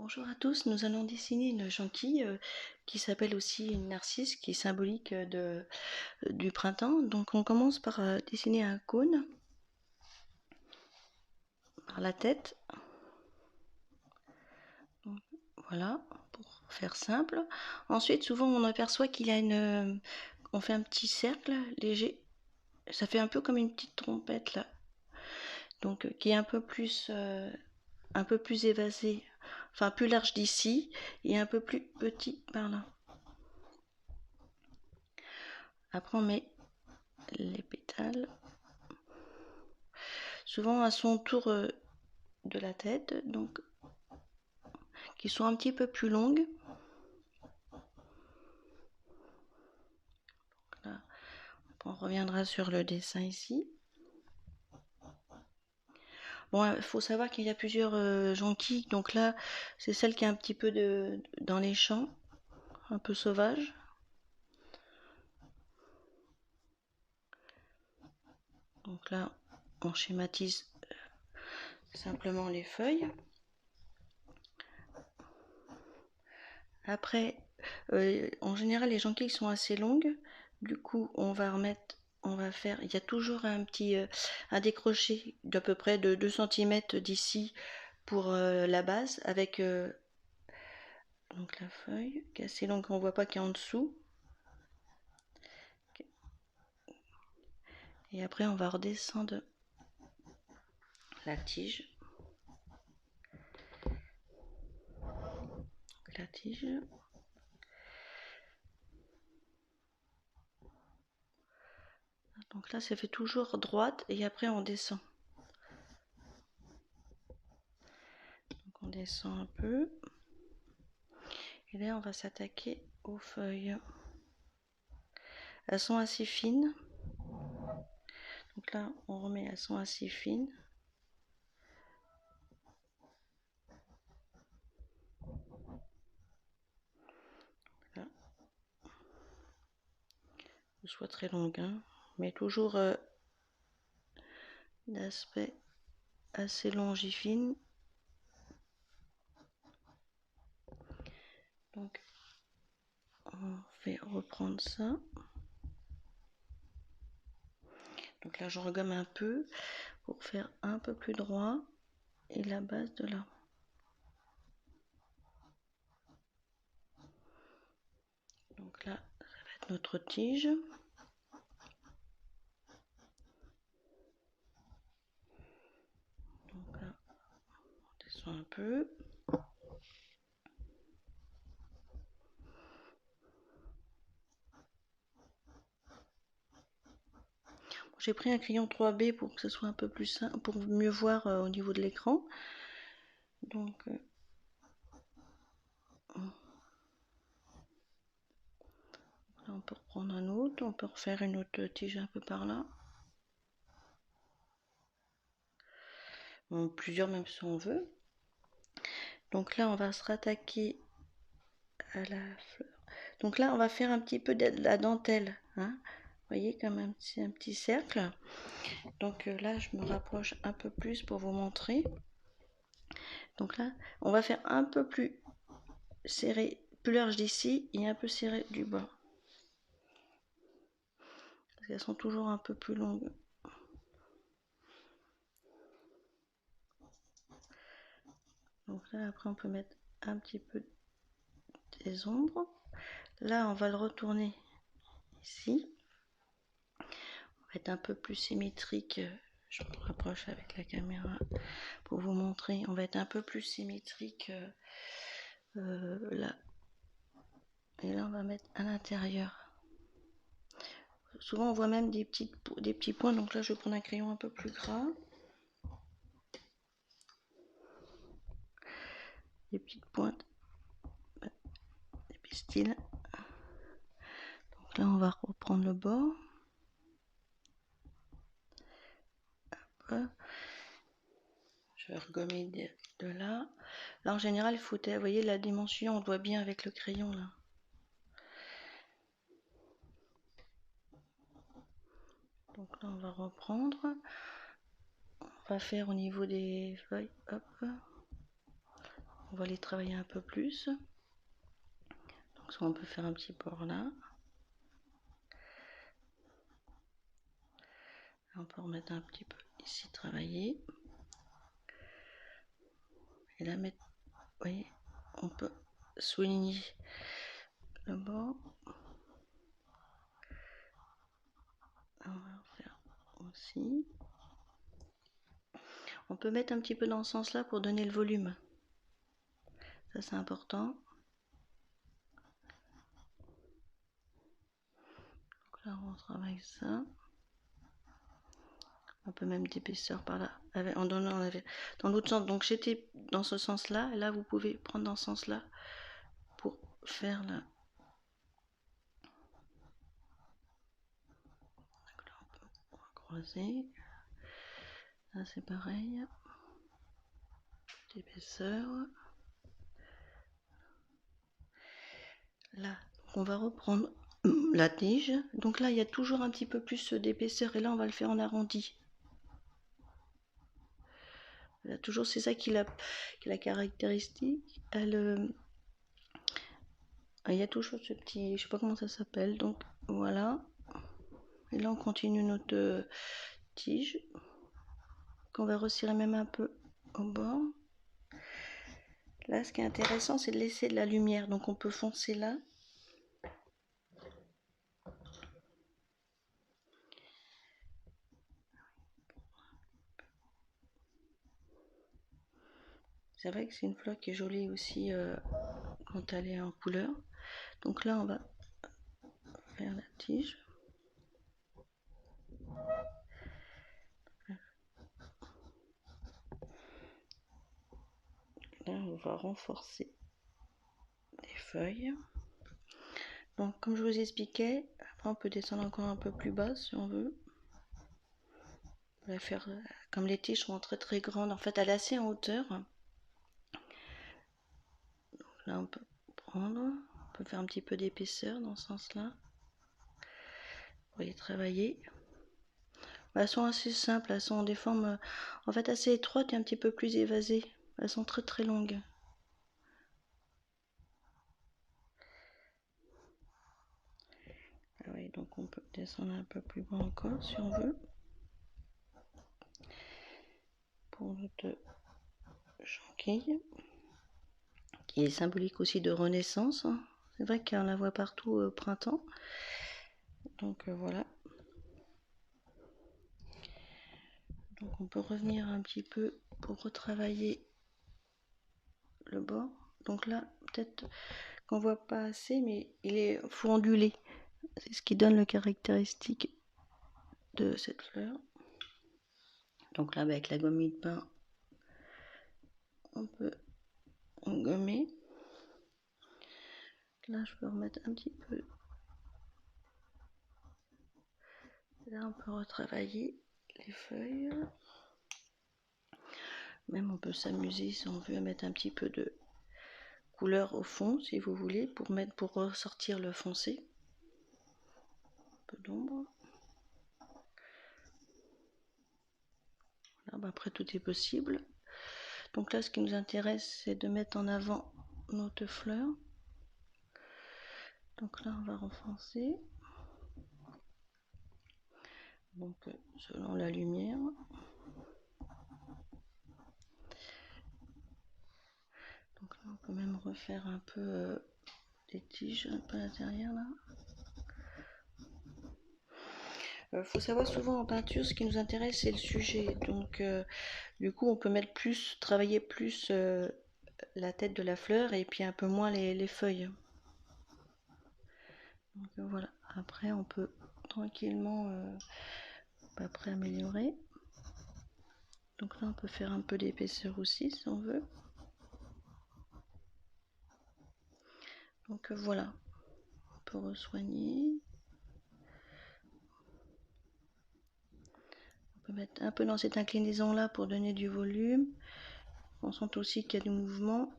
Bonjour à tous, nous allons dessiner une jonquille qui s'appelle aussi une narcisse, qui est symbolique du printemps. Donc on commence par dessiner un cône par la tête. Donc, voilà, pour faire simple. Ensuite, souvent on aperçoit qu'il y a on fait un petit cercle léger. Ça fait un peu comme une petite trompette là. Donc qui est un peu plus évasé, enfin plus large d'ici et un peu plus petit par là. Après on met les pétales, souvent à son tour de la tête, donc qui sont un petit peu plus longues. Là, on reviendra sur le dessin ici. Bon, il faut savoir qu'il y a plusieurs jonquilles, donc là c'est celle qui est un petit peu dans les champs, un peu sauvage. Donc là on schématise simplement les feuilles. Après, en général les jonquilles sont assez longues, du coup on va faire, il y a toujours un décroché d'à peu près de 2 cm d'ici pour la base, avec donc la feuille qui est assez longue, on voit pas qu'il y a en dessous. Et après on va redescendre la tige. La tige. Donc là ça fait toujours droite et après on descend. Donc on descend un peu. Et là on va s'attaquer aux feuilles. Elles sont assez fines. Donc là on remet, elles sont assez fines. Là. Soit très longue, hein, mais toujours d'aspect assez longifine. Donc on fait reprendre ça. Donc là je regomme un peu pour faire un peu plus droit et la base de là. Donc là ça va être notre tige. Donc là on descend un peu. J'ai pris un crayon 3B pour que ce soit un peu plus simple, pour mieux voir au niveau de l'écran. Donc là on peut reprendre un autre, on peut refaire une autre tige un peu par là. Bon, plusieurs même si on veut. Donc là on va se rattaquer à la fleur. Donc là on va faire un petit peu de la dentelle, hein. Vous voyez, comme un petit cercle. Donc là je me rapproche un peu plus pour vous montrer. Donc là on va faire un peu plus serré, plus large d'ici et un peu serré du bas. Parce qu'elles sont toujours un peu plus longues. Donc là après on peut mettre un petit peu des ombres. Là on va le retourner ici. On va être un peu plus symétrique. Je me rapproche avec la caméra pour vous montrer. On va être un peu plus symétrique là. Et là on va mettre à l'intérieur. Souvent on voit même des petits points. Donc là je vais prendre un crayon un peu plus gras. Des petites pointes. Des pistils. Donc là on va reprendre le bord. Hop. Je vais regommer de là. Là en général il faut, vous voyez la dimension, on le voit bien avec le crayon là. Donc là on va reprendre. On va faire au niveau des feuilles. Hop. on va les travailler un peu plus. Donc soit on peut faire un petit bord là. On peut remettre un petit peu ici, travailler. Et là, mettre, vous voyez, on peut souligner le bord. On va faire aussi. On peut mettre un petit peu dans ce sens-là pour donner le volume. Ça, c'est important. Donc là, on travaille ça. Un peu même d'épaisseur par là. En donnant dans l'autre sens. Donc j'étais dans ce sens-là. Et là, vous pouvez prendre dans ce sens-là pour faire la. Donc là, on va croiser. Là, c'est pareil. D'épaisseur. Là, on va reprendre la tige. Donc là, il y a toujours un petit peu plus d'épaisseur. Et là, on va le faire en arrondi. Là, toujours, c'est ça qui est la caractéristique. Il y a toujours ce petit, je sais pas comment ça s'appelle. Donc voilà. Et là, on continue notre tige. Qu'on va resserrer même un peu au bord. Là, ce qui est intéressant, c'est de laisser de la lumière. Donc on peut foncer là. C'est vrai que c'est une fleur qui est jolie aussi quand elle est en couleur. Donc là, on va faire la tige. Là, on va renforcer les feuilles. Donc, comme je vous expliquais, après on peut descendre encore un peu plus bas si on veut. On va faire, comme les tiges sont très très grandes, en fait, elle est assez en hauteur. Donc là, on peut prendre, on peut faire un petit peu d'épaisseur dans ce sens-là. Vous voyez, travailler. Elles sont assez simples, elles sont des formes en fait assez étroites et un petit peu plus évasées. Elles sont très très longues. Ah oui, donc on peut descendre un peu plus bas encore si on veut. Pour notre jonquille, qui est symbolique aussi de renaissance. C'est vrai qu'on la voit partout au printemps. Donc voilà. Donc on peut revenir un petit peu pour retravailler le bord. Donc là, peut-être qu'on voit pas assez, mais faut onduler. C'est ce qui donne le caractéristique de cette fleur. Donc là, avec la gomme de pain, on peut engommer. Là, je peux remettre un petit peu. Là, on peut retravailler les feuilles. Même on peut s'amuser si on veut à mettre un petit peu de couleur au fond, si vous voulez, pour ressortir le foncé. Un peu d'ombre. Voilà, après tout est possible. Donc là, ce qui nous intéresse, c'est de mettre en avant notre fleur. Donc là, on va renforcer. Donc selon la lumière. Donc là, on peut même refaire un peu des tiges un peu à l'intérieur là. Faut savoir, souvent en peinture, ce qui nous intéresse, c'est le sujet. Donc du coup, on peut travailler plus la tête de la fleur et puis un peu moins les feuilles. Donc voilà. Après, on peut tranquillement après améliorer. Donc là, on peut faire un peu d'épaisseur aussi si on veut. Donc voilà. On peut re-soigner. On peut mettre un peu dans cette inclinaison là pour donner du volume. On sent aussi qu'il y a du mouvement.